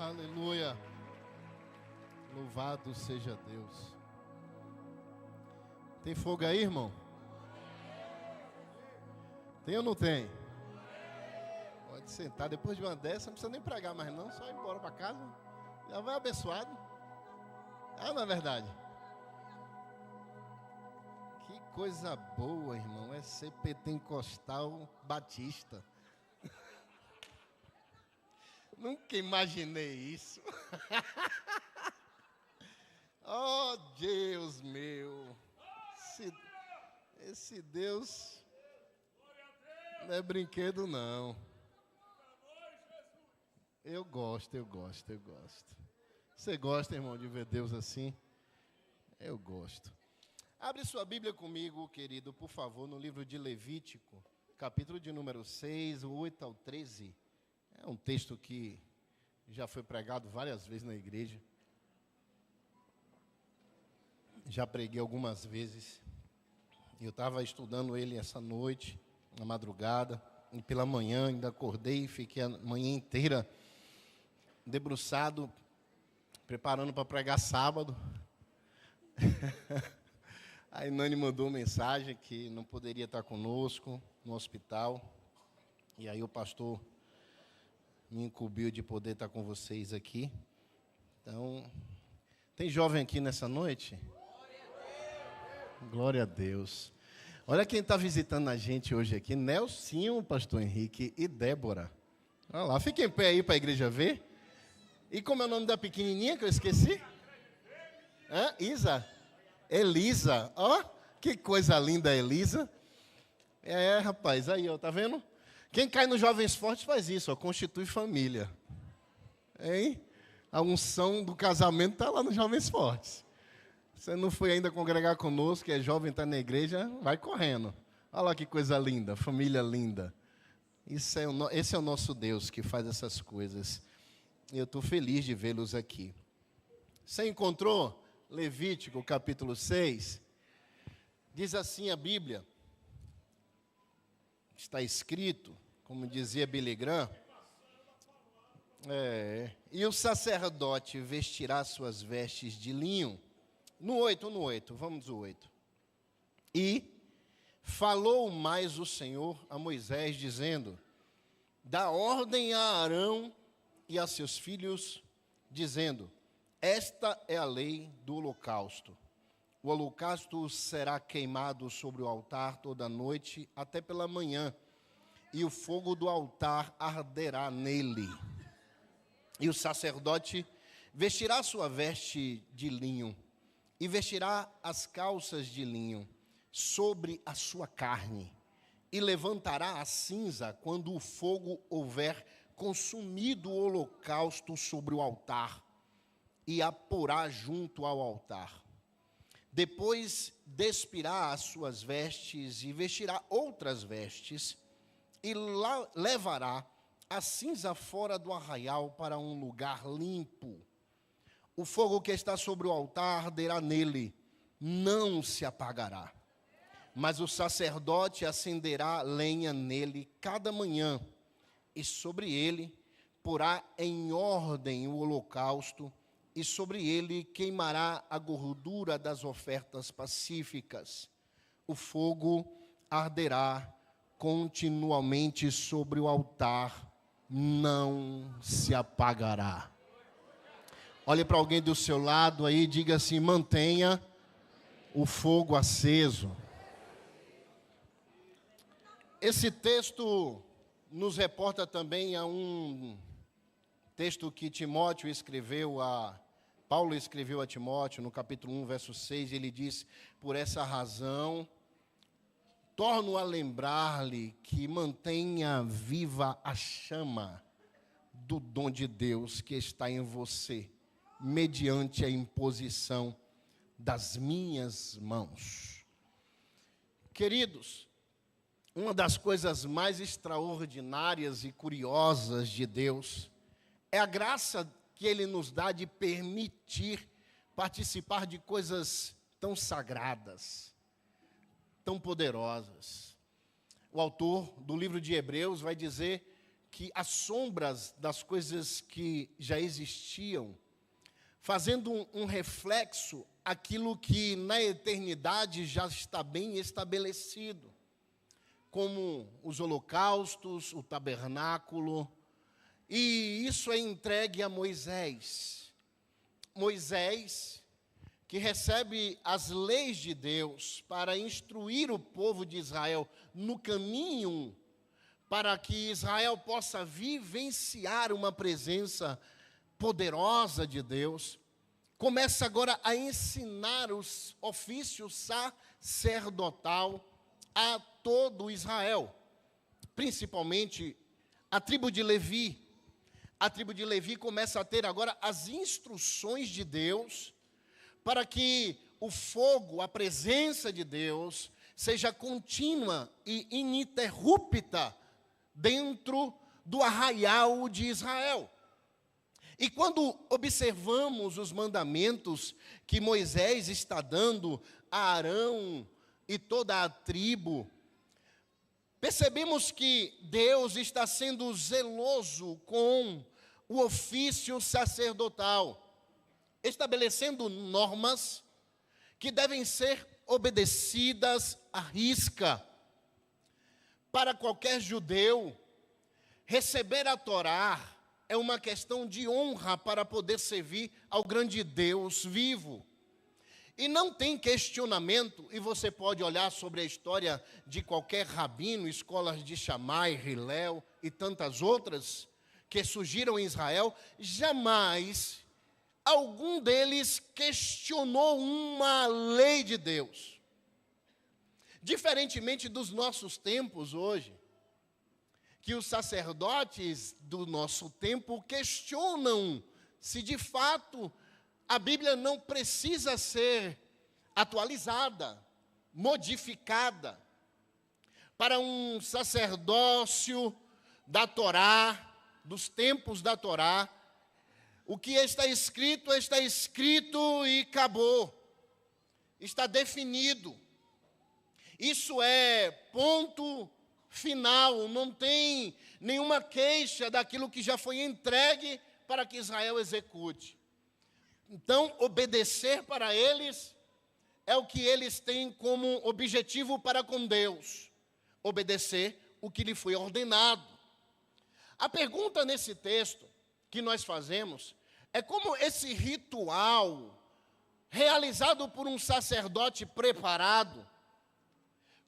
Aleluia. Louvado seja Deus. Tem fogo aí, irmão? Tem ou não tem? Pode sentar. Depois de uma dessa, não precisa nem pregar mais não. Só ir embora para casa. Já vai abençoado. Ah, não é verdade? Que coisa boa, irmão. É ser pentecostal batista. Nunca imaginei isso. Oh, Deus meu. Esse Deus não é brinquedo, não. Eu gosto. Você gosta, irmão, de ver Deus assim? Eu gosto. Abre sua Bíblia comigo, querido, por favor, no livro de Levítico, capítulo de número 6, 8 ao 13. É um texto que já foi pregado várias vezes na igreja. Já preguei algumas vezes. Eu estava estudando ele essa noite, na madrugada, e pela manhã ainda acordei e fiquei a manhã inteira debruçado, preparando para pregar sábado. A Inani mandou mensagem que não poderia estar conosco no hospital. E aí o pastor me incumbiu de poder estar com vocês aqui. Então, tem jovem aqui nessa noite? Glória a Deus. Olha quem está visitando a gente hoje aqui, Nelsinho, pastor Henrique e Débora. Olha lá, fica em pé aí para a igreja ver. E como é o nome da pequenininha que eu esqueci? Isa? Elisa. Ó, que coisa linda, Elisa. É, rapaz, aí, ó, tá vendo? Quem cai nos Jovens Fortes faz isso, ó, constitui família. Hein? A unção do casamento está lá nos Jovens Fortes. Você não foi ainda congregar conosco, que é jovem, está na igreja, vai correndo. Olha lá que coisa linda, família linda. Esse é o nosso Deus que faz essas coisas. E eu estou feliz de vê-los aqui. Você encontrou Levítico capítulo 6? Diz assim a Bíblia. Está escrito, como dizia Billy Graham, e o sacerdote vestirá suas vestes de linho. No 8, vamos no 8. E falou mais o Senhor a Moisés, dizendo: dá ordem a Arão e a seus filhos, dizendo: esta é a lei do holocausto. O holocausto será queimado sobre o altar toda noite até pela manhã, e o fogo do altar arderá nele. E o sacerdote vestirá sua veste de linho, e vestirá as calças de linho sobre a sua carne, e levantará a cinza quando o fogo houver consumido o holocausto sobre o altar, e a porá junto ao altar. Depois despirá as suas vestes e vestirá outras vestes, e levará a cinza fora do arraial para um lugar limpo. O fogo que está sobre o altar arderá nele, não se apagará. Mas o sacerdote acenderá lenha nele cada manhã, e sobre ele porá em ordem o holocausto, e sobre ele queimará a gordura das ofertas pacíficas. O fogo arderá continuamente sobre o altar, não se apagará. Olhe para alguém do seu lado aí e diga assim: mantenha o fogo aceso. Esse texto nos reporta também a um texto que Paulo escreveu a Timóteo, no capítulo 1, verso 6, ele diz: por essa razão, torno a lembrar-lhe que mantenha viva a chama do dom de Deus que está em você, mediante a imposição das minhas mãos. Queridos, uma das coisas mais extraordinárias e curiosas de Deus é a graça que Ele nos dá de permitir participar de coisas tão sagradas, tão poderosas. O autor do livro de Hebreus vai dizer que as sombras das coisas que já existiam, fazendo um reflexo aquilo que na eternidade já está bem estabelecido, como os holocaustos, o tabernáculo, e isso é entregue a Moisés. Moisés, que recebe as leis de Deus para instruir o povo de Israel no caminho para que Israel possa vivenciar uma presença poderosa de Deus, começa agora a ensinar os ofícios sacerdotal a todo Israel, principalmente a tribo de Levi. A tribo de Levi começa a ter agora as instruções de Deus para que o fogo, a presença de Deus, seja contínua e ininterrupta dentro do arraial de Israel. E quando observamos os mandamentos que Moisés está dando a Arão e toda a tribo, percebemos que Deus está sendo zeloso com o ofício sacerdotal, estabelecendo normas que devem ser obedecidas à risca. Para qualquer judeu, receber a Torá é uma questão de honra para poder servir ao grande Deus vivo. E não tem questionamento, e você pode olhar sobre a história de qualquer rabino, escolas de Shammai, Hillel e tantas outras que surgiram em Israel, jamais algum deles questionou uma lei de Deus. Diferentemente dos nossos tempos hoje, que os sacerdotes do nosso tempo questionam se de fato a Bíblia não precisa ser atualizada, modificada, para um sacerdócio da Torá, dos tempos da Torá. O que está escrito e acabou. Está definido. Isso é ponto final, não tem nenhuma queixa daquilo que já foi entregue para que Israel execute. Então, obedecer para eles é o que eles têm como objetivo para com Deus. Obedecer o que lhe foi ordenado. A pergunta nesse texto que nós fazemos é como esse ritual, realizado por um sacerdote preparado,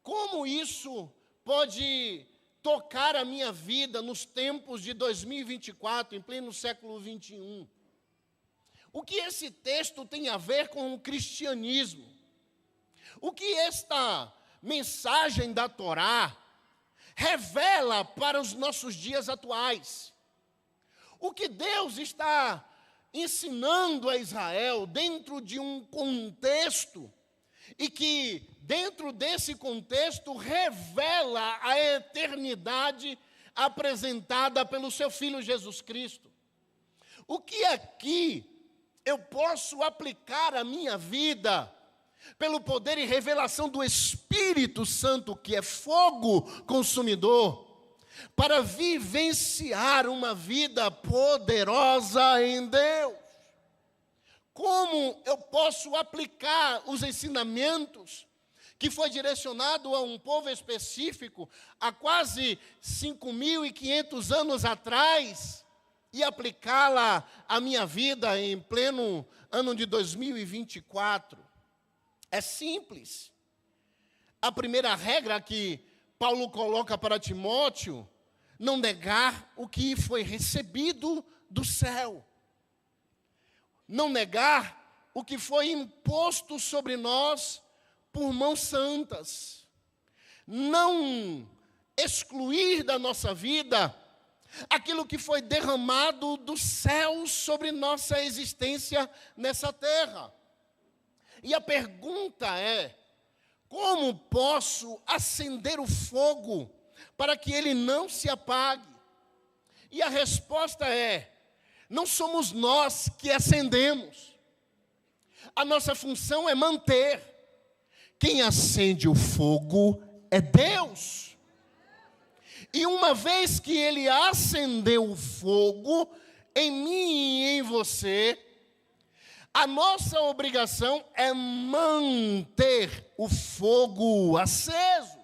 como isso pode tocar a minha vida nos tempos de 2024, em pleno século 21? O que esse texto tem a ver com o cristianismo? O que esta mensagem da Torá revela para os nossos dias atuais? O que Deus está ensinando a Israel dentro de um contexto e que, dentro desse contexto, revela a eternidade apresentada pelo seu Filho Jesus Cristo. O que aqui eu posso aplicar à minha vida, pelo poder e revelação do Espírito Santo, que é fogo consumidor, para vivenciar uma vida poderosa em Deus? Como eu posso aplicar os ensinamentos que foi direcionado a um povo específico há quase 5.500 anos atrás e aplicá-la à minha vida em pleno ano de 2024? É simples. A primeira regra que Paulo coloca para Timóteo: não negar o que foi recebido do céu. Não negar o que foi imposto sobre nós por mãos santas. Não excluir da nossa vida aquilo que foi derramado do céu sobre nossa existência nessa terra. E a pergunta é: como posso acender o fogo para que ele não se apague? E a resposta é: não somos nós que acendemos. A nossa função é manter. Quem acende o fogo é Deus. E uma vez que ele acendeu o fogo em mim e em você, a nossa obrigação é manter o fogo aceso.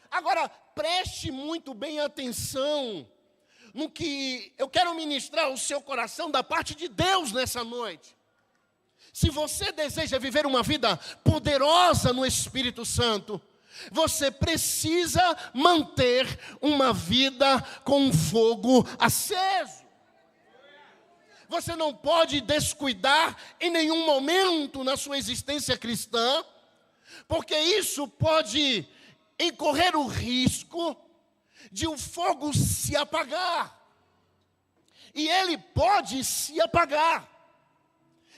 Agora, preste muito bem atenção no que eu quero ministrar ao seu coração da parte de Deus nessa noite. Se você deseja viver uma vida poderosa no Espírito Santo, você precisa manter uma vida com um fogo aceso. Você não pode descuidar em nenhum momento na sua existência cristã, porque isso pode incorrer o risco de o fogo se apagar. E ele pode se apagar.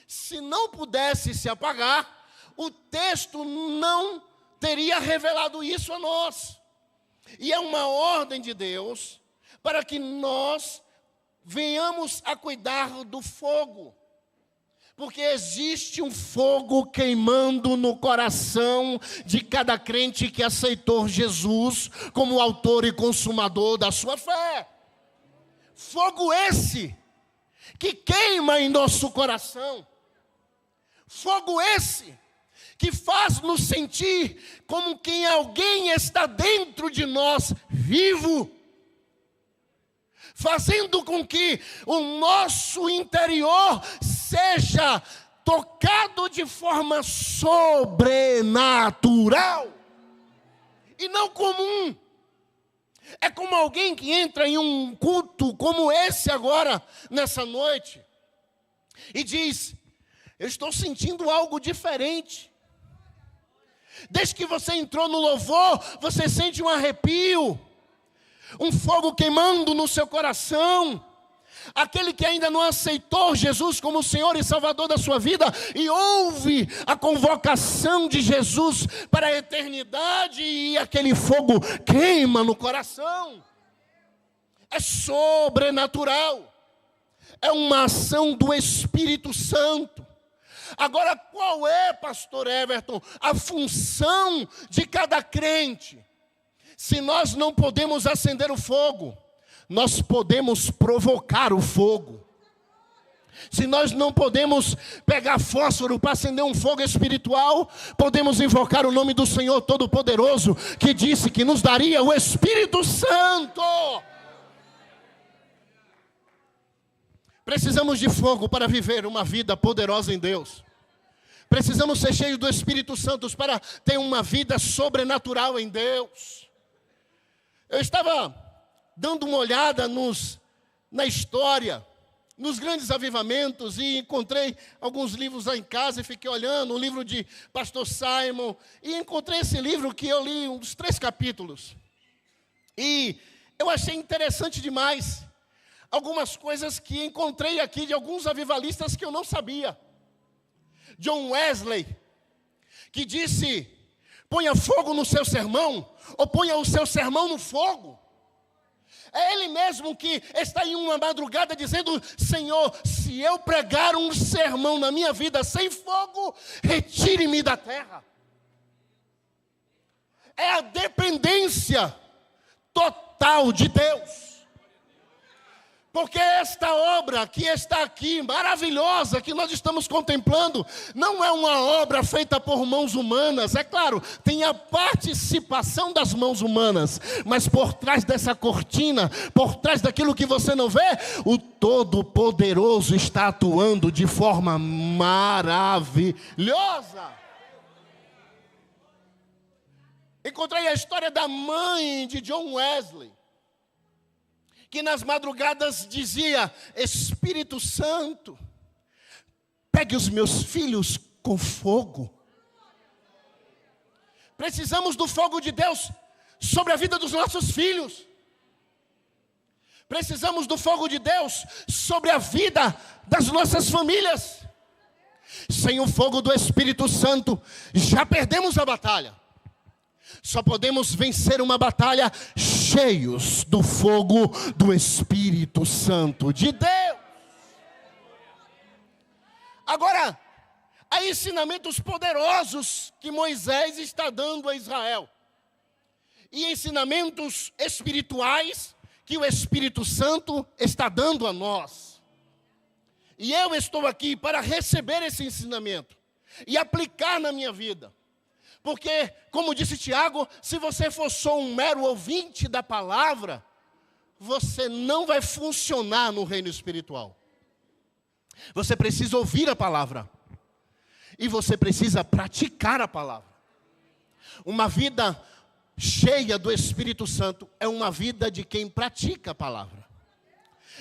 Se não pudesse se apagar, o texto não teria revelado isso a nós. E é uma ordem de Deus para que nós venhamos a cuidar do fogo. Porque existe um fogo queimando no coração de cada crente que aceitou Jesus como autor e consumador da sua fé. Fogo esse que queima em nosso coração. Fogo esse que faz nos sentir como que alguém está dentro de nós, vivo, fazendo com que o nosso interior seja tocado de forma sobrenatural e não comum. É como alguém que entra em um culto como esse agora, nessa noite, e diz: eu estou sentindo algo diferente. Desde que você entrou no louvor, você sente um arrepio, um fogo queimando no seu coração. Aquele que ainda não aceitou Jesus como Senhor e Salvador da sua vida e ouve a convocação de Jesus para a eternidade e aquele fogo queima no coração. É sobrenatural. É uma ação do Espírito Santo. Agora, qual é, pastor Everton, a função de cada crente? Se nós não podemos acender o fogo, nós podemos provocar o fogo. Se nós não podemos pegar fósforo para acender um fogo espiritual, podemos invocar o nome do Senhor Todo-Poderoso, que disse que nos daria o Espírito Santo. Precisamos de fogo para viver uma vida poderosa em Deus. Precisamos ser cheios do Espírito Santo para ter uma vida sobrenatural em Deus. Eu estava dando uma olhada na história, nos grandes avivamentos, e encontrei alguns livros lá em casa e fiquei olhando, um livro de pastor Simon, e encontrei esse livro que eu li uns 3 capítulos. E eu achei interessante demais algumas coisas que encontrei aqui de alguns avivalistas que eu não sabia. John Wesley, que disse: ponha fogo no seu sermão, ou ponha o seu sermão no fogo. É ele mesmo que está em uma madrugada dizendo: Senhor, se eu pregar um sermão na minha vida sem fogo, retire-me da terra. É a dependência total de Deus. Porque esta obra que está aqui, maravilhosa, que nós estamos contemplando, não é uma obra feita por mãos humanas. É claro, tem a participação das mãos humanas, mas por trás dessa cortina, por trás daquilo que você não vê, o Todo-Poderoso está atuando de forma maravilhosa. Encontrei a história da mãe de John Wesley, que nas madrugadas dizia: Espírito Santo, pegue os meus filhos com fogo. Precisamos do fogo de Deus sobre a vida dos nossos filhos. Precisamos do fogo de Deus sobre a vida das nossas famílias. Sem o fogo do Espírito Santo, já perdemos a batalha. Só podemos vencer uma batalha cheios do fogo do Espírito Santo de Deus. Agora, há ensinamentos poderosos que Moisés está dando a Israel. e ensinamentos espirituais que o Espírito Santo está dando a nós. E eu estou aqui para receber esse ensinamento e aplicar na minha vida. Porque, como disse Tiago, se você for só um mero ouvinte da palavra, você não vai funcionar no reino espiritual. Você precisa ouvir a palavra. E você precisa praticar a palavra. Uma vida cheia do Espírito Santo é uma vida de quem pratica a palavra.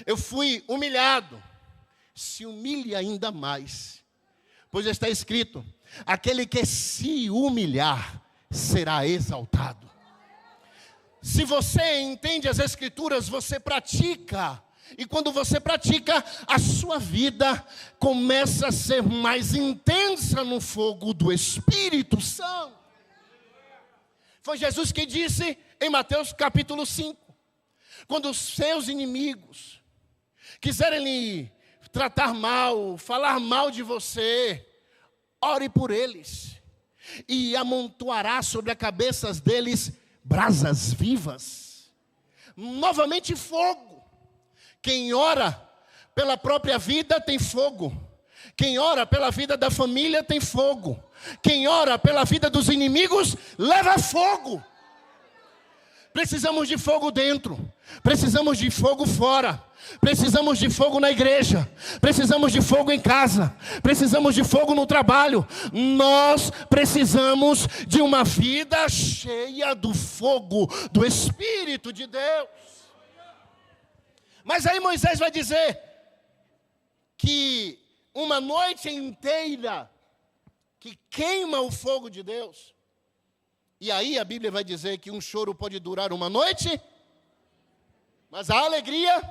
Eu fui humilhado. Se humilhe ainda mais. Pois está escrito, aquele que se humilhar será exaltado. Se você entende as Escrituras, você pratica. E quando você pratica, a sua vida começa a ser mais intensa no fogo do Espírito Santo. Foi Jesus que disse em Mateus capítulo 5. Quando os seus inimigos quiserem lhe tratar mal, falar mal de você, ore por eles. E amontoará sobre a cabeça deles brasas vivas. Novamente fogo. Quem ora pela própria vida tem fogo. Quem ora pela vida da família tem fogo. Quem ora pela vida dos inimigos leva fogo. Precisamos de fogo dentro. Precisamos de fogo fora. Precisamos de fogo na igreja. Precisamos de fogo em casa. Precisamos de fogo no trabalho. Nós precisamos de uma vida cheia do fogo do Espírito de Deus. Mas aí Moisés vai dizer que uma noite inteira que queima o fogo de Deus. E aí a Bíblia vai dizer que um choro pode durar uma noite, mas a alegria,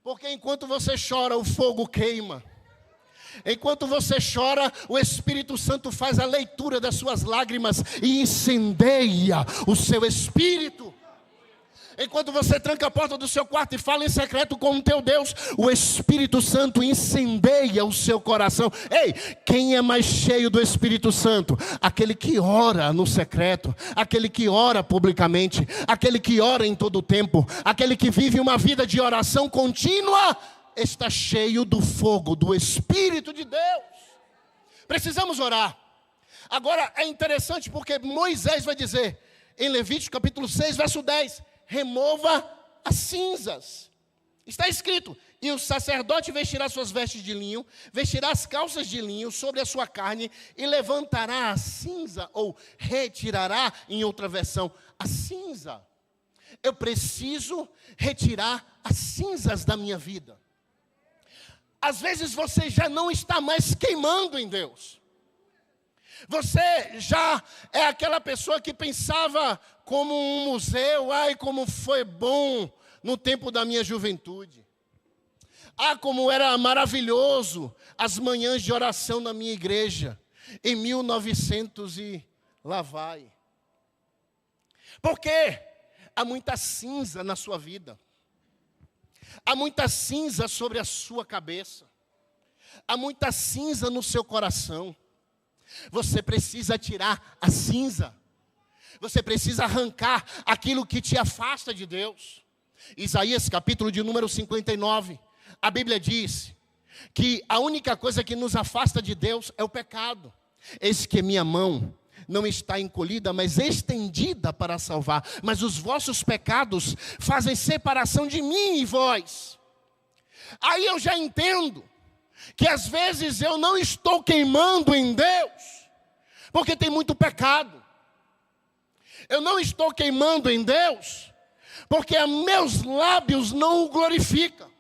porque enquanto você chora, o fogo queima. Enquanto você chora, o Espírito Santo faz a leitura das suas lágrimas e incendeia o seu espírito. Enquanto você tranca a porta do seu quarto e fala em secreto com o teu Deus, o Espírito Santo incendeia o seu coração. Ei, quem é mais cheio do Espírito Santo? Aquele que ora no secreto, aquele que ora publicamente, aquele que ora em todo o tempo, aquele que vive uma vida de oração contínua, está cheio do fogo, do Espírito de Deus. Precisamos orar. Agora é interessante porque Moisés vai dizer, em Levítico capítulo 6, verso 10, remova as cinzas. Está escrito, e o sacerdote vestirá suas vestes de linho, vestirá as calças de linho sobre a sua carne, e levantará a cinza, ou retirará, em outra versão, a cinza. Eu preciso retirar as cinzas da minha vida. Às vezes você já não está mais queimando em Deus. Você já é aquela pessoa que pensava como um museu. Ai, como foi bom no tempo da minha juventude. Ah, como era maravilhoso as manhãs de oração na minha igreja, em 1900 e lá vai. Porque há muita cinza na sua vida. Há muita cinza sobre a sua cabeça. Há muita cinza no seu coração. Você precisa tirar a cinza. Você precisa arrancar aquilo que te afasta de Deus. Isaías capítulo de número 59. A Bíblia diz que a única coisa que nos afasta de Deus é o pecado. Eis que minha mão não está encolhida, mas estendida para salvar. Mas os vossos pecados fazem separação de mim e vós. Aí eu já entendo que às vezes eu não estou queimando em Deus, porque tem muito pecado. Eu não estou queimando em Deus, porque meus lábios não o glorificam.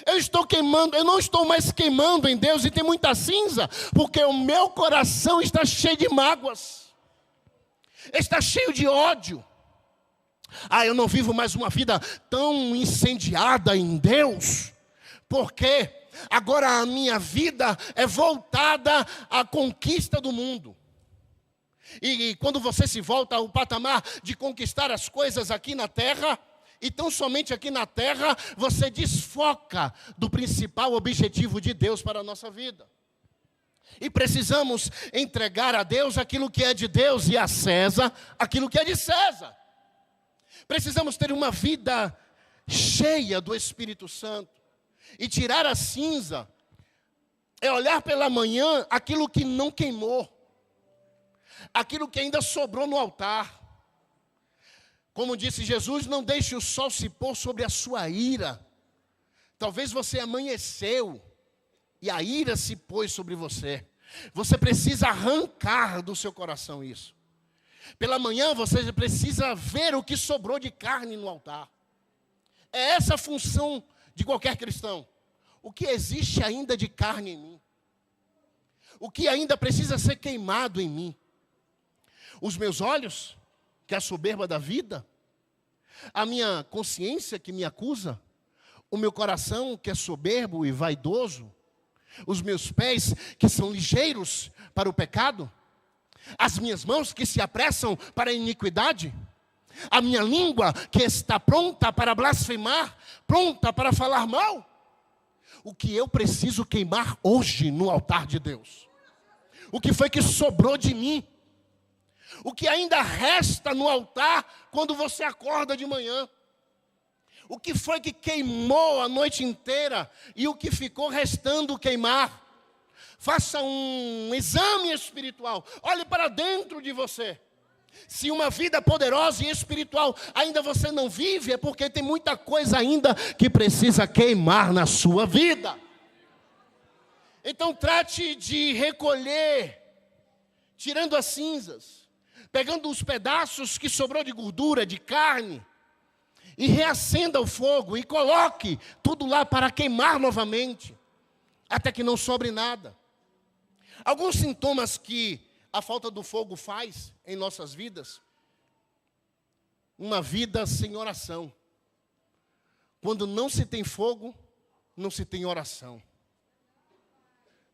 Eu não estou mais queimando em Deus e tem muita cinza, porque o meu coração está cheio de mágoas, está cheio de ódio. Ah, eu não vivo mais uma vida tão incendiada em Deus, porque agora a minha vida é voltada à conquista do mundo. E quando você se volta ao patamar de conquistar as coisas aqui na terra, e tão somente aqui na terra, você desfoca do principal objetivo de Deus para a nossa vida. E precisamos entregar a Deus aquilo que é de Deus e a César aquilo que é de César. Precisamos ter uma vida cheia do Espírito Santo. E tirar a cinza é olhar pela manhã aquilo que não queimou, aquilo que ainda sobrou no altar. Como disse Jesus, não deixe o sol se pôr sobre a sua ira. Talvez você amanheceu e a ira se pôs sobre você. Você precisa arrancar do seu coração isso. Pela manhã você precisa ver o que sobrou de carne no altar. É essa a função de qualquer cristão. O que existe ainda de carne em mim? O que ainda precisa ser queimado em mim? Os meus olhos, que é a soberba da vida? A minha consciência que me acusa? O meu coração que é soberbo e vaidoso? Os meus pés que são ligeiros para o pecado? As minhas mãos que se apressam para a iniquidade? A minha língua que está pronta para blasfemar, pronta para falar mal? O que eu preciso queimar hoje no altar de Deus? O que foi que sobrou de mim? O que ainda resta no altar quando você acorda de manhã? O que foi que queimou a noite inteira e o que ficou restando queimar? Faça um exame espiritual. Olhe para dentro de você. Se uma vida poderosa e espiritual ainda você não vive, é porque tem muita coisa ainda que precisa queimar na sua vida. Então trate de recolher, tirando as cinzas, pegando os pedaços que sobrou de gordura, de carne, e reacenda o fogo e coloque tudo lá para queimar novamente, até que não sobre nada. Alguns sintomas que a falta do fogo faz em nossas vidas: uma vida sem oração. Quando não se tem fogo, não se tem oração,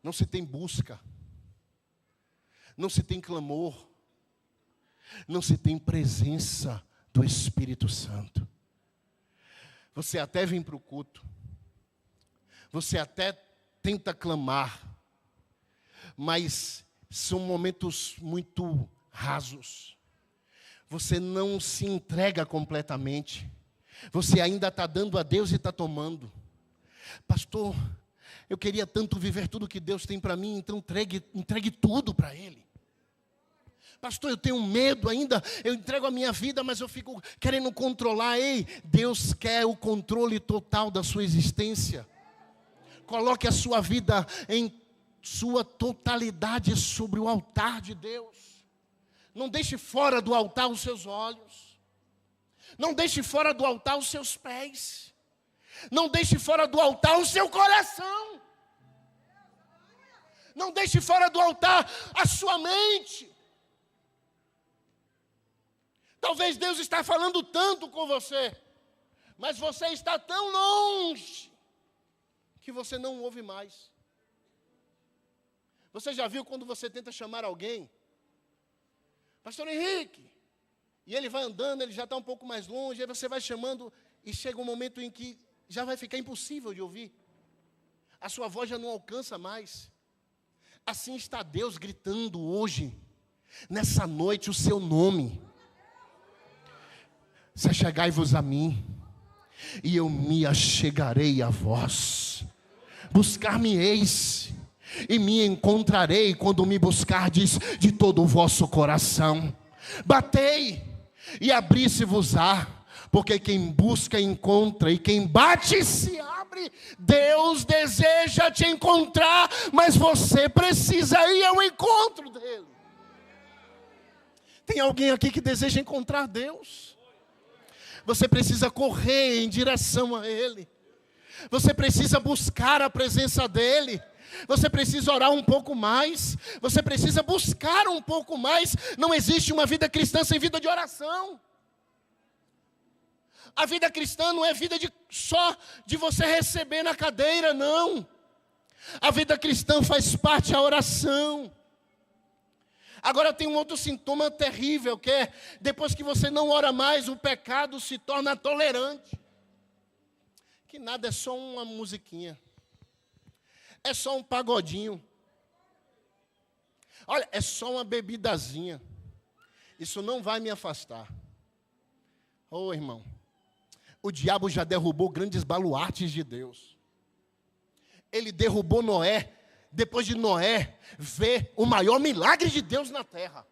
não se tem busca, não se tem clamor, não se tem presença do Espírito Santo. Você até vem para o culto, você até tenta clamar, mas são momentos muito rasos. Você não se entrega completamente. Você ainda está dando a Deus e está tomando. Pastor, eu queria tanto viver tudo que Deus tem para mim, então entregue tudo para Ele. Pastor, eu tenho medo ainda, eu entrego a minha vida, mas eu fico querendo controlar. Ei, Deus quer o controle total da sua existência. Coloque a sua vida em sua totalidade sobre o altar de Deus. Não deixe fora do altar os seus olhos. Não deixe fora do altar os seus pés. Não deixe fora do altar o seu coração. Não deixe fora do altar a sua mente. Talvez Deus está falando tanto com você, mas você está tão longe que você não ouve mais. Você já viu quando você tenta chamar alguém? Pastor Henrique. E ele vai andando, ele já está um pouco mais longe, aí você vai chamando e chega um momento em que já vai ficar impossível de ouvir. A sua voz já não alcança mais. Assim está Deus gritando hoje, nessa noite, o seu nome. Se achegai-vos a mim, e eu me achegarei a vós. Buscar-me-eis, e me encontrarei quando me buscardes de todo o vosso coração. Batei, e abri-se-vos-á, porque quem busca encontra, e quem bate se abre. Deus deseja te encontrar, mas você precisa ir ao encontro dele. Tem alguém aqui que deseja encontrar Deus? Você precisa correr em direção a Ele. Você precisa buscar a presença dEle. Você precisa orar um pouco mais. Você precisa buscar um pouco mais. Não existe uma vida cristã sem vida de oração. A vida cristã não é vida só de você receber na cadeira, não. A vida cristã faz parte da oração. Agora tem um outro sintoma terrível, que é, depois que você não ora mais, o pecado se torna tolerante. Que nada, é só uma musiquinha. É só um pagodinho. Olha, é só uma bebidazinha. Isso não vai me afastar. Ô, irmão, o diabo já derrubou grandes baluartes de Deus. Ele derrubou Noé, depois de Noé ver o maior milagre de Deus na terra.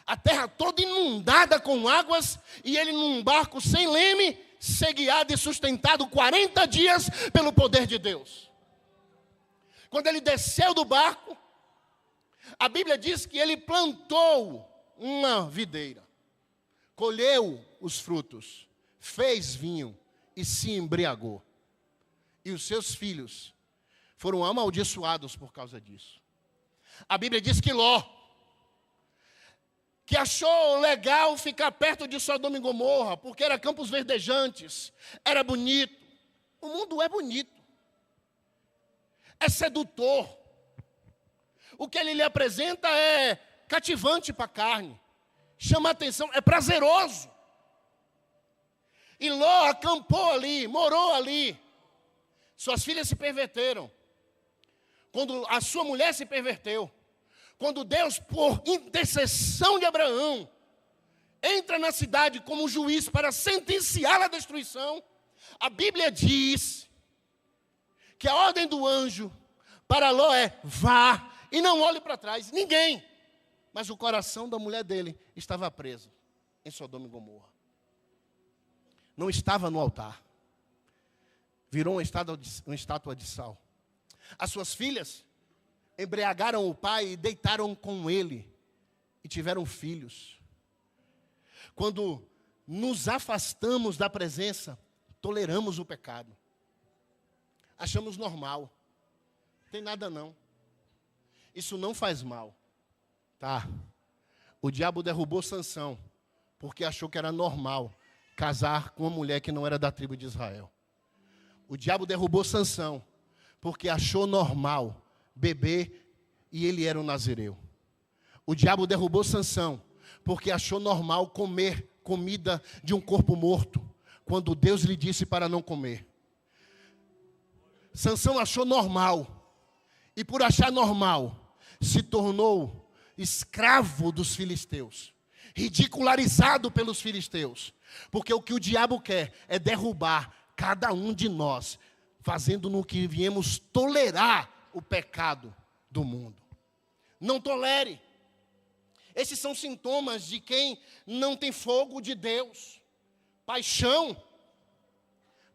A terra toda inundada com águas, e ele num barco sem leme, ser guiado e sustentado 40 dias pelo poder de Deus. Quando ele desceu do barco, a Bíblia diz que ele plantou uma videira, colheu os frutos, fez vinho e se embriagou. E os seus filhos foram amaldiçoados por causa disso. A Bíblia diz que Ló, que achou legal ficar perto de Sodoma e Gomorra, porque era campos verdejantes, era bonito. O mundo é bonito, é sedutor. O que ele lhe apresenta é cativante para a carne, chama atenção, é prazeroso. E Ló acampou ali, morou ali. Suas filhas se perverteram. Quando a sua mulher se perverteu, quando Deus, por intercessão de Abraão, entra na cidade como juiz para sentenciar a destruição, a Bíblia diz que a ordem do anjo para Ló é: vá e não olhe para trás, ninguém. Mas o coração da mulher dele estava preso em Sodoma e Gomorra. Não estava no altar. Virou uma estátua de sal. As suas filhas embriagaram o pai e deitaram com ele. E tiveram filhos. Quando nos afastamos da presença, toleramos o pecado. Achamos normal. Não tem nada não. Isso não faz mal. Tá. O diabo derrubou Sansão, porque achou que era normal casar com uma mulher que não era da tribo de Israel. O diabo derrubou Sansão, porque achou normal beber e ele era um nazireu. O diabo derrubou Sansão, porque achou normal comer comida de um corpo morto, quando Deus lhe disse para não comer. Sansão achou normal, e por achar normal, se tornou escravo dos filisteus, ridicularizado pelos filisteus, porque o que o diabo quer é derrubar cada um de nós, fazendo no que viemos tolerar o pecado do mundo. Não tolere. Esses são sintomas de quem não tem fogo de Deus. Paixão.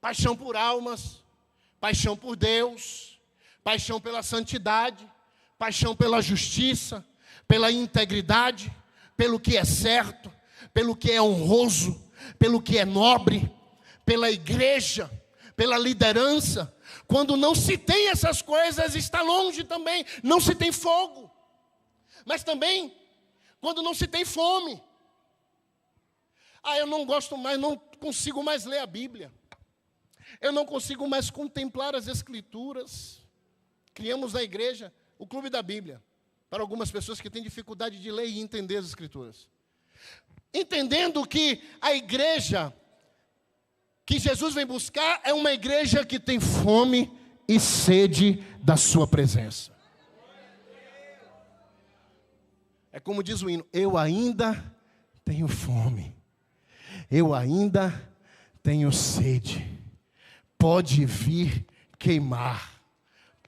Paixão por almas. Paixão por Deus. Paixão pela santidade. Paixão pela justiça. Pela integridade. Pelo que é certo. Pelo que é honroso. Pelo que é nobre. Pela igreja. Pela liderança. Quando não se tem essas coisas, está longe também. Não se tem fogo. Mas também, quando não se tem fome. Eu não gosto mais, não consigo mais ler a Bíblia. Eu não consigo mais contemplar as Escrituras. Criamos na igreja o Clube da Bíblia. Para algumas pessoas que têm dificuldade de ler e entender as Escrituras. Entendendo que a igreja que Jesus vem buscar é uma igreja que tem fome e sede da sua presença. É como diz o hino: eu ainda tenho fome, eu ainda tenho sede. Pode vir queimar,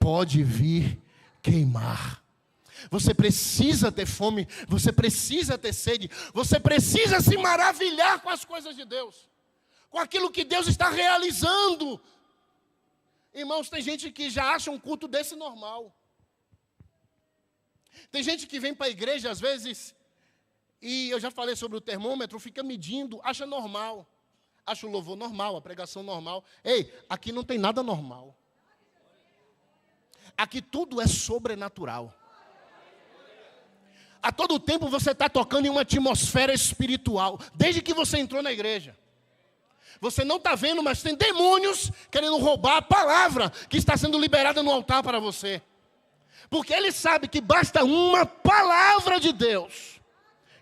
pode vir queimar. Você precisa ter fome, você precisa ter sede, você precisa se maravilhar com as coisas de Deus, com aquilo que Deus está realizando. Irmãos, tem gente que já acha um culto desse normal. Tem gente que vem para a igreja às vezes, e eu já falei sobre o termômetro, fica medindo, acha normal. Acha o louvor normal, a pregação normal. Ei, aqui não tem nada normal. Aqui tudo é sobrenatural. A todo tempo você está tocando em uma atmosfera espiritual, desde que você entrou na igreja. Você não está vendo, mas tem demônios querendo roubar a palavra que está sendo liberada no altar para você. Porque ele sabe que basta uma palavra de Deus,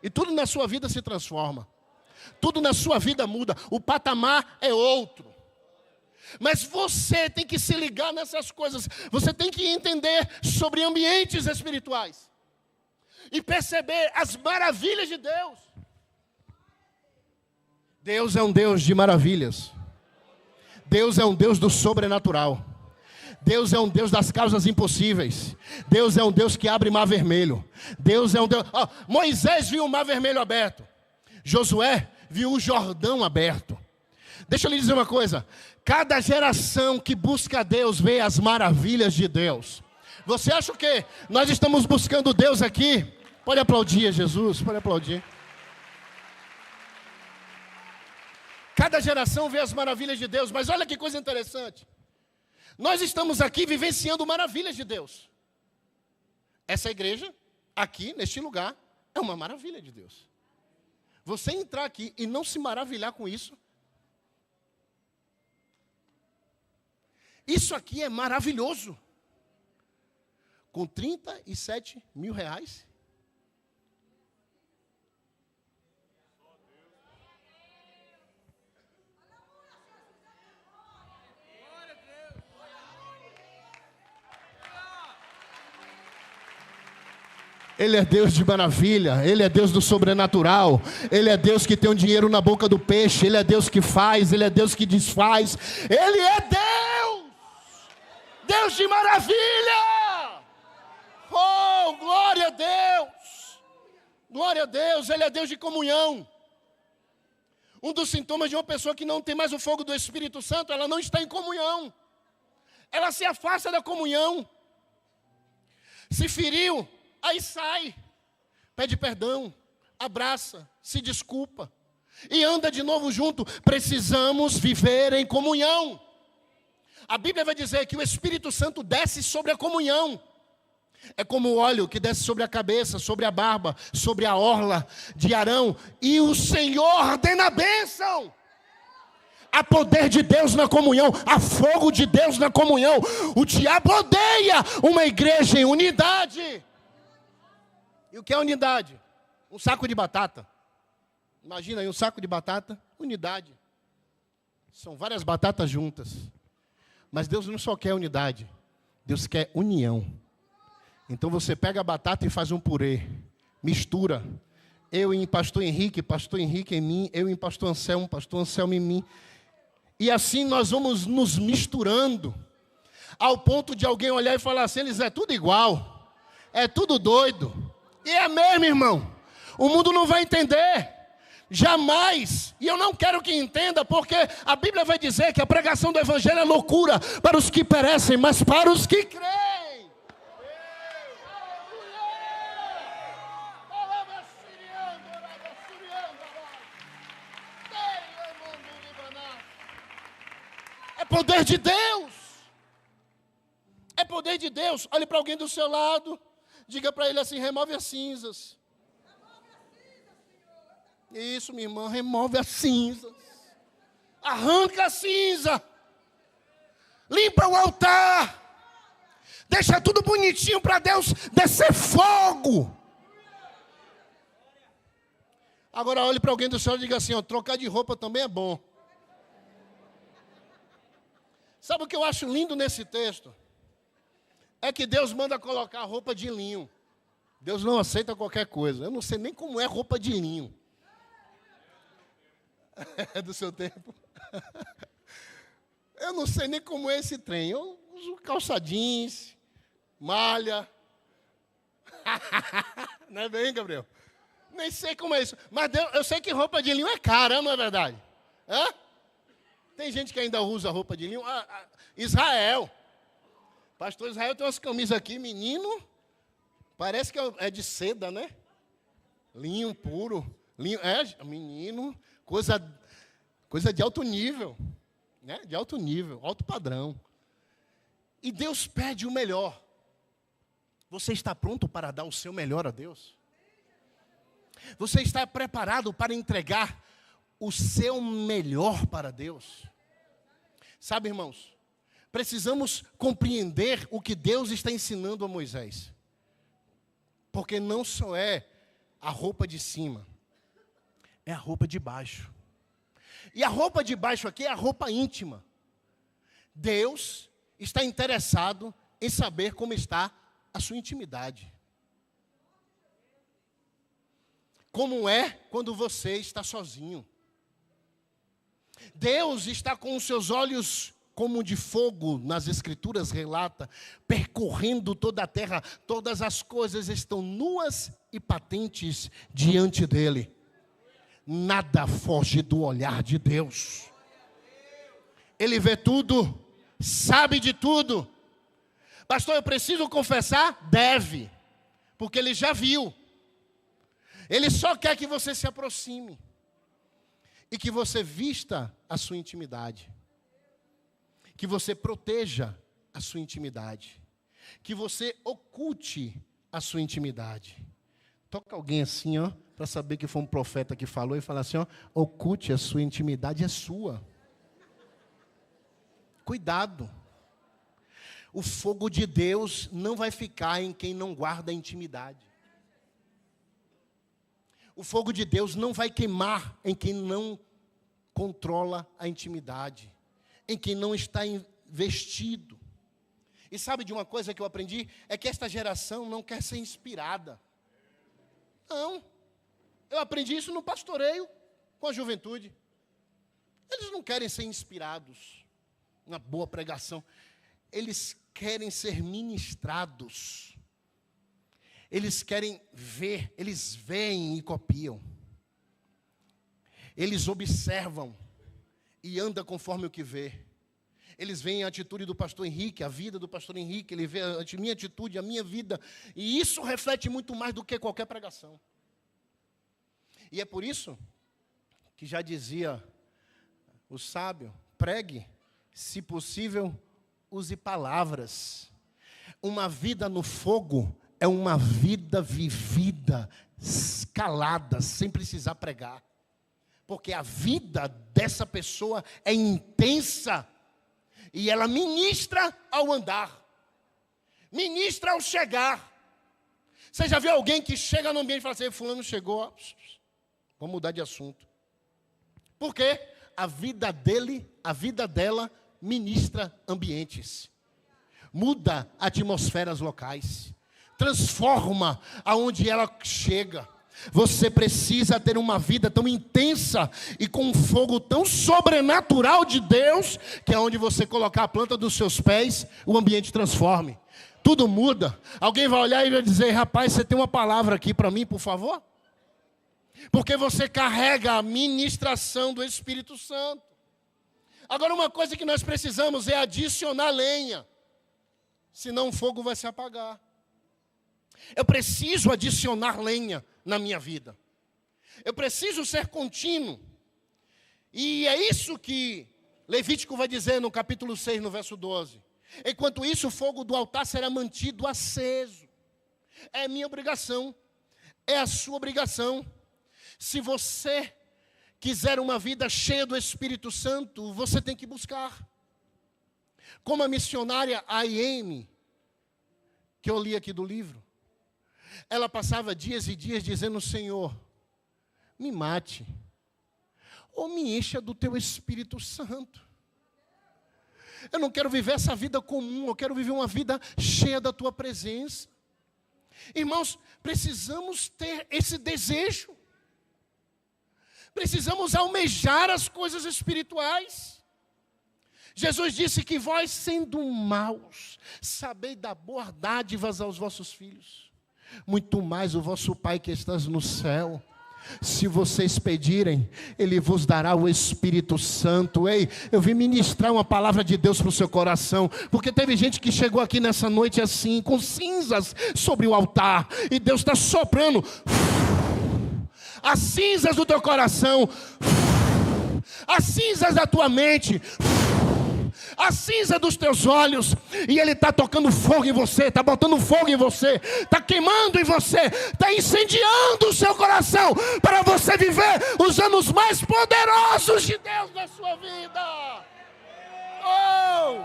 e tudo na sua vida se transforma. Tudo na sua vida muda. O patamar é outro. Mas você tem que se ligar nessas coisas. Você tem que entender sobre ambientes espirituais. e perceber as maravilhas de Deus. Deus é um Deus de maravilhas. Deus é um Deus do sobrenatural. Deus é um Deus das causas impossíveis. Deus é um Deus que abre mar vermelho. Deus é um Deus... Moisés viu o mar vermelho aberto. Josué viu o Jordão aberto. Deixa eu lhe dizer uma coisa. Cada geração que busca a Deus vê as maravilhas de Deus. Você acha o quê? Nós estamos buscando Deus aqui? Pode aplaudir, Jesus, pode aplaudir. Cada geração vê as maravilhas de Deus, mas olha que coisa interessante. Nós estamos aqui vivenciando maravilhas de Deus. Essa igreja, aqui, neste lugar, é uma maravilha de Deus. Você entrar aqui e não se maravilhar com isso, isso aqui é maravilhoso. Com 37 mil reais. Ele é Deus de maravilha, Ele é Deus do sobrenatural, Ele é Deus que tem o dinheiro na boca do peixe, Ele é Deus que faz, Ele é Deus que desfaz, Ele é Deus, Deus de maravilha. Oh, glória a Deus, glória a Deus, Ele é Deus de comunhão. Um dos sintomas de uma pessoa que não tem mais o fogo do Espírito Santo, ela não está em comunhão, ela se afasta da comunhão. Se feriu, aí sai, pede perdão, abraça, se desculpa e anda de novo junto. Precisamos viver em comunhão. A Bíblia vai dizer que o Espírito Santo desce sobre a comunhão. É como o óleo que desce sobre a cabeça, sobre a barba, sobre a orla de Arão. E o Senhor ordena a bênção. Há poder de Deus na comunhão, há fogo de Deus na comunhão. O diabo odeia uma igreja em unidade. E o que é unidade? Um saco de batata. Imagina aí um saco de batata, unidade. São várias batatas juntas. Mas Deus não só quer unidade, Deus quer união. Então você pega a batata e faz um purê, mistura. Eu em pastor Henrique em mim, eu em pastor Anselmo em mim. E assim nós vamos nos misturando, ao ponto de alguém olhar e falar assim: eles é tudo igual, é tudo doido. E é mesmo, irmão. O mundo não vai entender, jamais. E eu não quero que entenda, porque a Bíblia vai dizer que a pregação do Evangelho é loucura para os que perecem, mas para os que creem. É poder de Deus. É poder de Deus. Olhe para alguém do seu lado. Diga para ele assim: remove as cinzas. Isso, minha irmã, remove as cinzas. Arranca a cinza. Limpa o altar. Deixa tudo bonitinho para Deus descer fogo. Agora olhe para alguém do seu lado e diga assim: ó, trocar de roupa também é bom. Sabe o que eu acho lindo nesse texto? É que Deus manda colocar roupa de linho. Deus não aceita qualquer coisa. Eu não sei nem como é roupa de linho. É do seu tempo. Eu não sei nem como é esse trem. Eu uso calça jeans, malha. Não é bem, Gabriel? Nem sei como é isso. Mas eu sei que roupa de linho é cara, não é verdade? Hã? Tem gente que ainda usa roupa de linho. Israel. Pastor Israel tem umas camisas aqui, menino. Parece que é de seda, né? Linho puro. Linho, menino. Coisa de alto nível. Né? De alto nível, alto padrão. E Deus pede o melhor. Você está pronto para dar o seu melhor a Deus? Você está preparado para entregar o seu melhor para Deus? Sabe, irmãos, precisamos compreender o que Deus está ensinando a Moisés. Porque não só é a roupa de cima, é a roupa de baixo. E a roupa de baixo aqui é a roupa íntima. Deus está interessado em saber como está a sua intimidade. como é quando você está sozinho. Deus está com os seus olhos como de fogo, nas Escrituras relata, percorrendo toda a terra, todas as coisas estão nuas e patentes diante dele. Nada foge do olhar de Deus. Ele vê tudo, sabe de tudo. Pastor, eu preciso confessar? Deve, porque ele já viu. Ele só quer que você se aproxime e que você vista a sua intimidade, que você proteja a sua intimidade, que você oculte a sua intimidade. Toca alguém assim, ó, para saber que foi um profeta que falou e fala assim, ó, oculte a sua intimidade, é sua. Cuidado. O fogo de Deus não vai ficar em quem não guarda a intimidade. O fogo de Deus não vai queimar em quem não controla a intimidade, em quem não está investido. E sabe de uma coisa que eu aprendi? É que esta geração não quer ser inspirada. Não. Eu aprendi isso no pastoreio com a juventude. Eles não querem ser inspirados. Uma boa pregação. Eles querem ser ministrados. Eles querem ver, eles veem e copiam. Eles observam e andam conforme o que vê. Eles veem a atitude do pastor Henrique, a vida do pastor Henrique, ele vê a minha atitude, a minha vida. E isso reflete muito mais do que qualquer pregação. E é por isso que já dizia o sábio, pregue, se possível, use palavras. Uma vida no fogo é uma vida vivida, calada, sem precisar pregar. Porque a vida dessa pessoa é intensa. E ela ministra ao andar. Ministra ao chegar. Você já viu alguém que chega no ambiente e fala assim, fulano chegou, vamos mudar de assunto. Por quê? A vida dele, a vida dela, ministra ambientes. Muda atmosferas locais. Transforma aonde ela chega. Você precisa ter uma vida tão intensa e com um fogo tão sobrenatural de Deus, que é onde você colocar a planta dos seus pés, o ambiente transforme. Tudo muda. Alguém vai olhar e vai dizer, rapaz, você tem uma palavra aqui para mim, por favor? Porque você carrega a ministração do Espírito Santo. Agora, uma coisa que nós precisamos é adicionar lenha. Senão o fogo vai se apagar. Eu preciso adicionar lenha na minha vida. Eu preciso ser contínuo. E é isso que Levítico vai dizer no capítulo 6, no verso 12. Enquanto isso, o fogo do altar será mantido aceso. É minha obrigação. É a sua obrigação. Se você quiser uma vida cheia do Espírito Santo, você tem que buscar. Como a missionária A.M., que eu li aqui do livro. Ela passava dias e dias dizendo, Senhor, me mate, ou me encha do teu Espírito Santo. Eu não quero viver essa vida comum, eu quero viver uma vida cheia da tua presença. Irmãos, precisamos ter esse desejo. Precisamos almejar as coisas espirituais. Jesus disse que vós, sendo maus, sabeis dar boas dádivas aos vossos filhos. Muito mais o vosso Pai que estás no céu. Se vocês pedirem, Ele vos dará o Espírito Santo. Ei, eu vim ministrar uma palavra de Deus para o seu coração. Porque teve gente que chegou aqui nessa noite assim, com cinzas sobre o altar. E Deus está soprando as cinzas do teu coração, as cinzas da tua mente, a cinza dos teus olhos, e Ele está tocando fogo em você, está botando fogo em você, está queimando em você, está incendiando o seu coração, para você viver os anos mais poderosos de Deus na sua vida. Oh,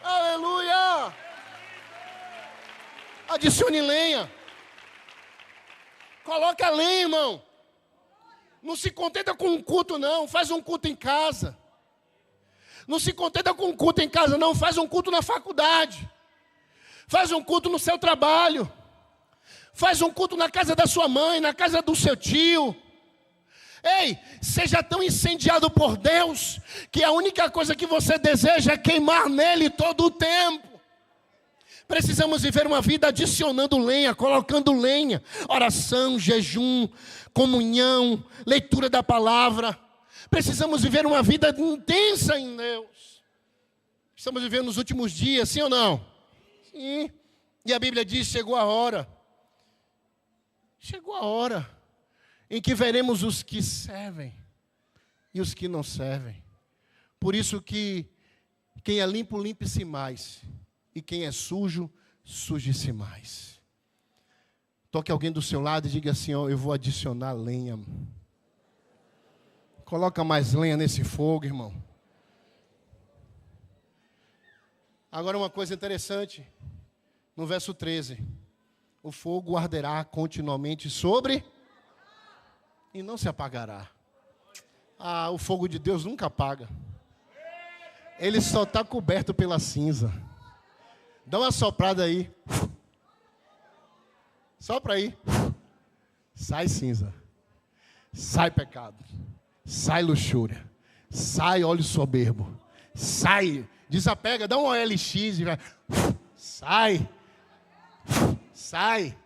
aleluia! Adicione lenha, coloque a lenha, irmão. Não se contenta com um culto não, faz um culto em casa. Não se contenta com um culto em casa, não. Faz um culto na faculdade. Faz um culto no seu trabalho. Faz um culto na casa da sua mãe, na casa do seu tio. Ei, seja tão incendiado por Deus, que a única coisa que você deseja é queimar nele todo o tempo. Precisamos viver uma vida adicionando lenha, colocando lenha. Oração, jejum, comunhão, leitura da palavra. Precisamos viver uma vida intensa em Deus. Estamos vivendo nos últimos dias, sim ou não? Sim. E a Bíblia diz, chegou a hora. Chegou a hora em que veremos os que servem e os que não servem. Por isso que quem é limpo, limpe-se mais. E quem é sujo, suje-se mais. Toque alguém do seu lado e diga assim, ó, eu vou adicionar lenha. Coloca mais lenha nesse fogo, irmão. Agora uma coisa interessante. No verso 13. O fogo arderá continuamente sobre e não se apagará. Ah, o fogo de Deus nunca apaga. Ele só está coberto pela cinza. Dá uma soprada aí. Sopra aí. Sai cinza. Sai pecado. Sai luxúria. Sai óleo soberbo. Sai. Desapega. Dá um OLX e vai. Sai. Sai.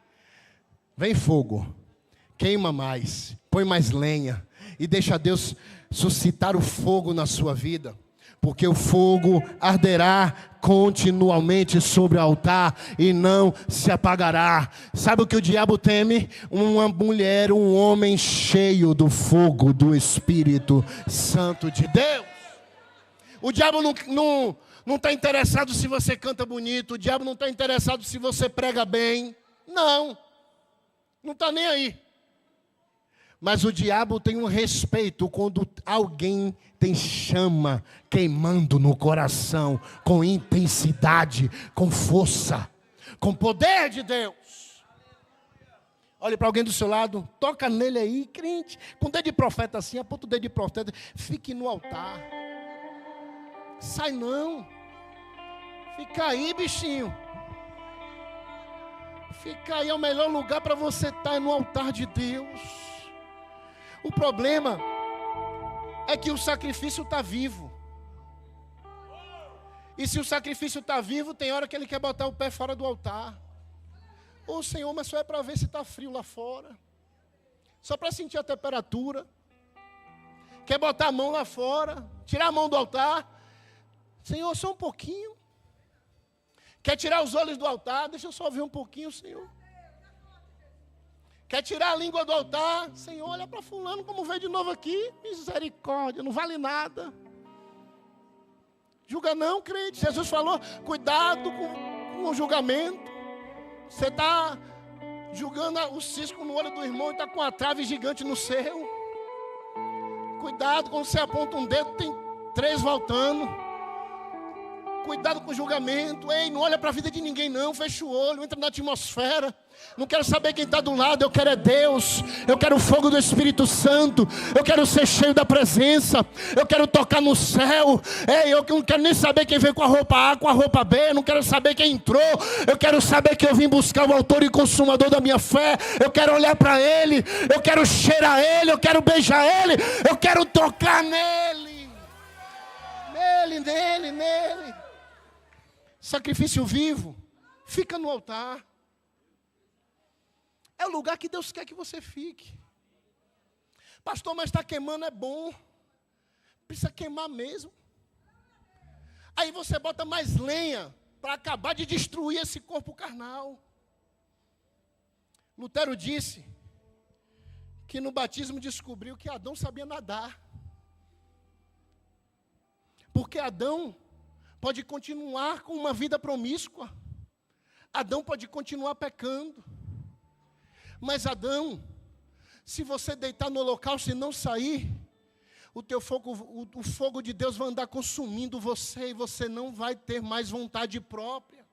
Vem fogo. Queima mais. Põe mais lenha. E deixa Deus suscitar o fogo na sua vida. Porque o fogo arderá continuamente sobre o altar e não se apagará. Sabe o que o diabo teme? Uma mulher, um homem cheio do fogo do Espírito Santo de Deus. O diabo não está interessado se você canta bonito. O diabo não está interessado se você prega bem. Não está nem aí. Mas o diabo tem um respeito quando alguém tem chama queimando no coração, com intensidade, com força, com poder de Deus. Olhe para alguém do seu lado, toca nele aí, crente, com o dedo de profeta assim, aponta o dedo de profeta, fique no altar. Sai não. Fica aí, bichinho. Fica aí, é o melhor lugar para você estar, no altar de Deus. O problema é que o sacrifício está vivo. E se o sacrifício está vivo, tem hora que ele quer botar o pé fora do altar. Ô Senhor, mas só é para ver se está frio lá fora. Só para sentir a temperatura. Quer botar a mão lá fora, tirar a mão do altar. Senhor, só um pouquinho. Quer tirar os olhos do altar? Deixa eu só ver um pouquinho, Senhor. Quer tirar a língua do altar? Senhor, olha para fulano como veio de novo aqui. Misericórdia, não vale nada. Julga não, crente. Jesus falou, cuidado com o julgamento. Você está julgando o cisco no olho do irmão e está com a trave gigante no seu. Cuidado, quando você aponta um dedo, tem 3 voltando. Cuidado com o julgamento. Ei, não olha para a vida de ninguém não. Fecha o olho, entra na atmosfera. Não quero saber quem está do lado. Eu quero é Deus. Eu quero o fogo do Espírito Santo. Eu quero ser cheio da presença. Eu quero tocar no céu. Ei, eu não quero nem saber quem veio com a roupa A, com a roupa B. Eu não quero saber quem entrou. Eu quero saber que eu vim buscar o autor e consumador da minha fé. Eu quero olhar para Ele. Eu quero cheirar Ele. Eu quero beijar Ele. Eu quero tocar nele. Nele. Sacrifício vivo. Fica no altar. É o lugar que Deus quer que você fique. Pastor, mas está queimando, é bom. Precisa queimar mesmo. Aí você bota mais lenha para acabar de destruir esse corpo carnal. Lutero disse que no batismo descobriu que Adão sabia nadar. Porque Adão pode continuar com uma vida promíscua. Adão pode continuar pecando. Mas Adão, se você deitar no holocausto e não sair, o fogo de Deus vai andar consumindo você e você não vai ter mais vontade própria.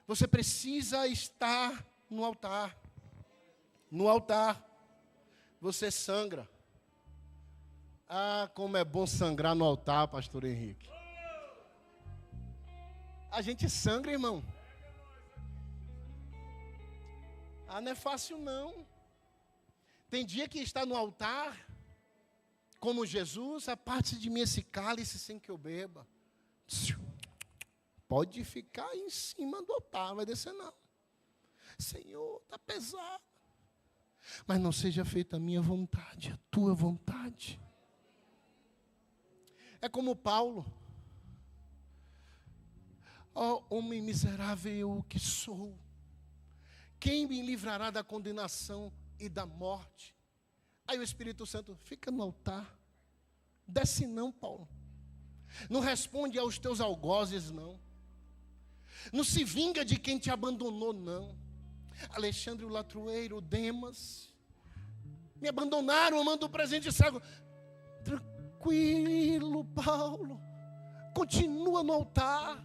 Você precisa estar no altar. No altar, você sangra. Ah, como é bom sangrar no altar, pastor Henrique. A gente sangra, irmão. não é fácil não. Tem dia que está no altar, como Jesus, aparte de mim esse cálice sem que eu beba. Pode ficar em cima do altar, não vai descer não. Senhor, está pesado. Mas não seja feita a minha vontade, a tua vontade. É como Paulo. Ó homem miserável eu que sou, quem me livrará da condenação e da morte? Aí o Espírito Santo, fica no altar. Desce não, Paulo. Não responde aos teus algozes, não. Não se vinga de quem te abandonou, não. Alexandre o Latrueiro, Demas, me abandonaram, amando o presente cego. Tranquilo, Paulo. Continua no altar.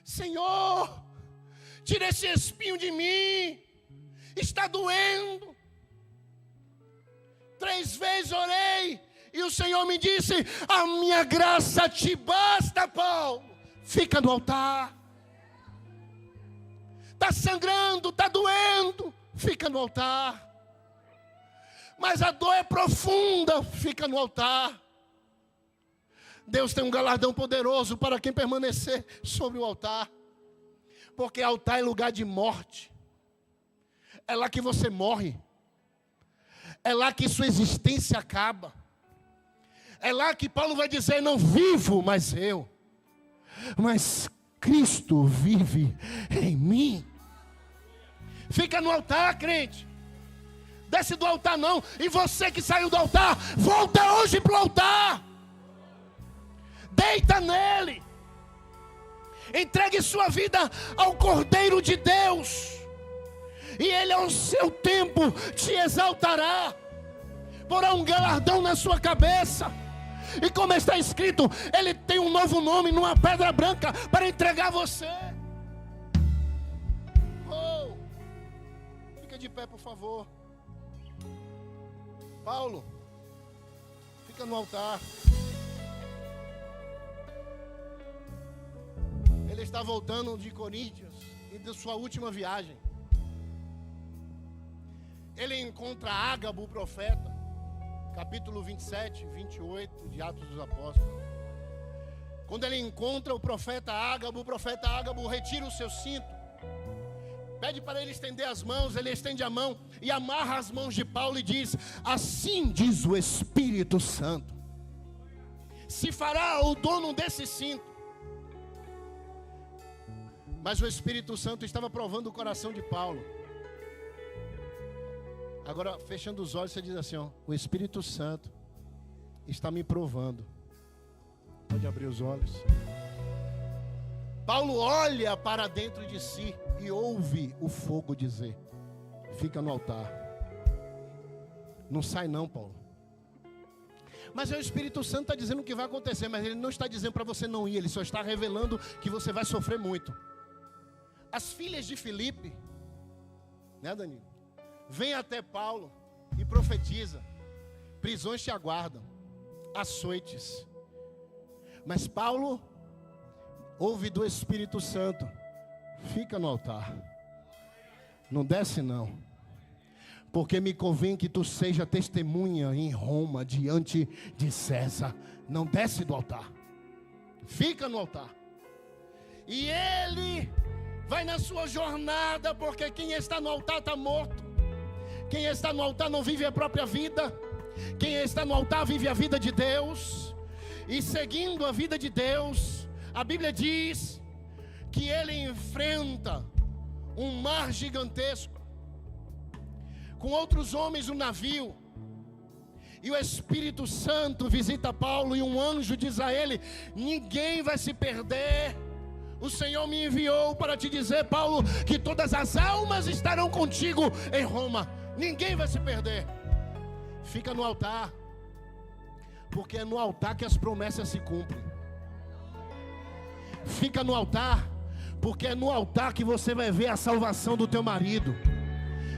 Senhor, tira esse espinho de mim. Está doendo. 3 vezes orei e o Senhor me disse: a minha graça te basta, Paulo. Fica no altar. Está sangrando, está doendo, fica no altar. Mas a dor é profunda, fica no altar. Deus tem um galardão poderoso para quem permanecer sobre o altar. Porque altar é lugar de morte. É lá que você morre. É lá que sua existência acaba. É lá que Paulo vai dizer: não vivo mais eu, mas Cristo vive em mim. Fica no altar, crente. Desce do altar não. E você que saiu do altar, volta hoje para o altar. Deita nele. Entregue sua vida ao Cordeiro de Deus. E ele ao seu tempo te exaltará. Porá um galardão na sua cabeça. E como está escrito, ele tem um novo nome numa pedra branca para entregar a você. Oh, fica de pé, por favor. Paulo, fica no altar. Ele está voltando de Coríntios e de sua última viagem. Ele encontra Ágabo, o profeta, capítulo 27, 28 de Atos dos Apóstolos. Quando ele encontra o profeta Ágabo retira o seu cinto, pede para ele estender as mãos. Ele estende a mão e amarra as mãos de Paulo e diz: assim diz o Espírito Santo, se fará o dono desse cinto. Mas o Espírito Santo estava provando o coração de Paulo. Agora, fechando os olhos, você diz assim: ó, o Espírito Santo está me provando. Pode abrir os olhos. Paulo olha para dentro de si e ouve o fogo dizer: fica no altar. Não sai não, Paulo. Mas o Espírito Santo está dizendo o que vai acontecer, mas ele não está dizendo para você não ir, ele só está revelando que você vai sofrer muito. As filhas de Filipe, né, Danilo? Vem até Paulo e profetiza: prisões te aguardam, açoites. Mas Paulo ouve do Espírito Santo: fica no altar, não desce não, porque me convém que tu seja testemunha em Roma diante de César. Não desce do altar, fica no altar. E ele vai na sua jornada, porque quem está no altar está morto. Quem está no altar não vive a própria vida. Quem está no altar vive a vida de Deus. E seguindo a vida de Deus, a Bíblia diz que ele enfrenta um mar gigantesco, com outros homens no navio. E o Espírito Santo visita Paulo e um anjo diz a ele: ninguém vai se perder. O Senhor me enviou para te dizer, Paulo, que todas as almas estarão contigo em Roma. Ninguém vai se perder. Fica no altar, porque é no altar que as promessas se cumprem. Fica no altar, porque é no altar que você vai ver a salvação do teu marido.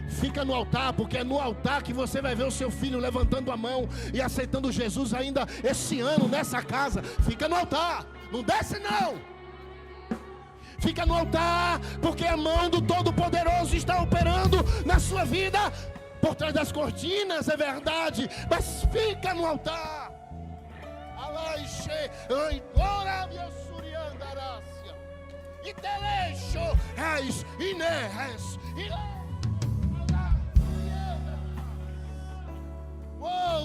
Fica no altar, porque é no altar que você vai ver o seu filho levantando a mão e aceitando Jesus ainda esse ano nessa casa. Fica no altar, não desce não. Fica no altar, porque a mão do Todo-Poderoso está operando na sua vida. Por trás das cortinas, é verdade, mas fica no altar.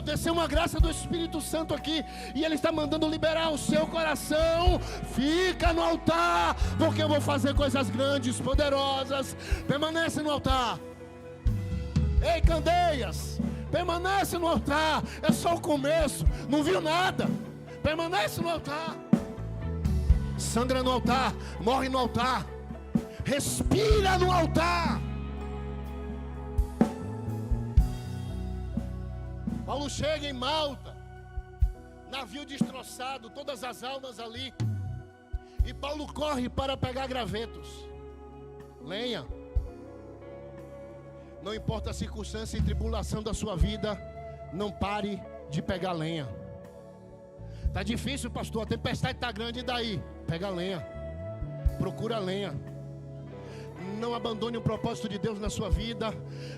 Desceu uma graça do Espírito Santo aqui, e Ele está mandando liberar o seu coração. Fica no altar, porque eu vou fazer coisas grandes, poderosas. Permanece no altar. Ei, Candeias, permanece no altar. É só o começo, não viu nada. Permanece no altar. Sangra no altar, morre no altar, respira no altar. Paulo chega em Malta, navio destroçado, todas as almas ali, e Paulo corre para pegar gravetos, lenha. Não importa a circunstância e tribulação da sua vida, não pare de pegar lenha. Está difícil, pastor, a tempestade está grande, e daí? Pega lenha, procura lenha. Não abandone o propósito de Deus na sua vida.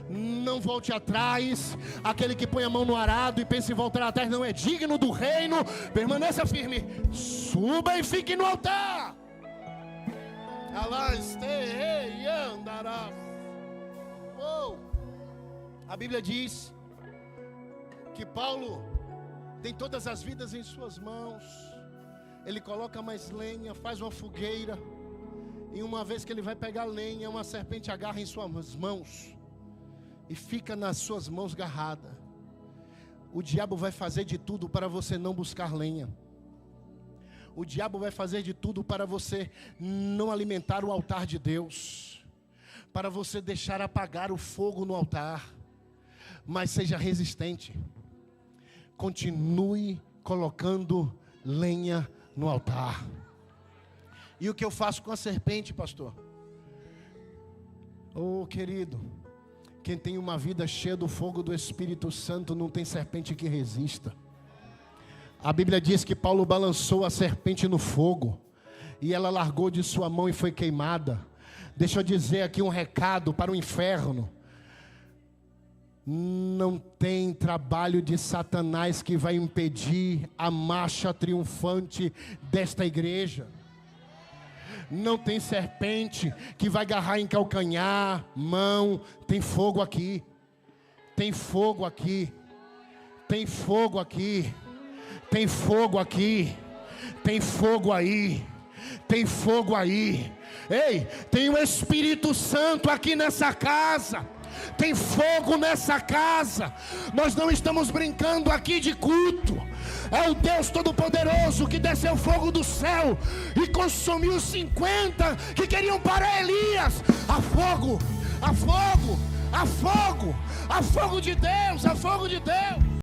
Não volte atrás. Aquele que põe a mão no arado e pensa em voltar atrás não é digno do reino. Permaneça firme. Suba e fique no altar. A Bíblia diz que Paulo tem todas as vidas em suas mãos. Ele coloca mais lenha, faz uma fogueira. E uma vez que ele vai pegar lenha, uma serpente agarra em suas mãos e fica nas suas mãos agarrada. O diabo vai fazer de tudo para você não buscar lenha. O diabo vai fazer de tudo para você não alimentar o altar de Deus, para você deixar apagar o fogo no altar. Mas seja resistente. Continue colocando lenha no altar. E o que eu faço com a serpente, pastor? Oh, querido, quem tem uma vida cheia do fogo do Espírito Santo, não tem serpente que resista. A Bíblia diz que Paulo balançou a serpente no fogo, e ela largou de sua mão e foi queimada. Deixa eu dizer aqui um recado para o inferno. Não tem trabalho de Satanás que vai impedir a marcha triunfante desta igreja. Não tem serpente que vai agarrar em calcanhar, mão. Tem fogo aqui. Tem fogo aqui. Tem fogo aqui. Tem fogo aqui. Tem fogo aí. Tem fogo aí. Ei, tem o Espírito Santo aqui nessa casa. Tem fogo nessa casa. Nós não estamos brincando aqui de culto. É o Deus Todo-Poderoso que desceu fogo do céu e consumiu os 50 que queriam parar Elias. Há fogo, há fogo, há fogo, há fogo de Deus, há fogo de Deus.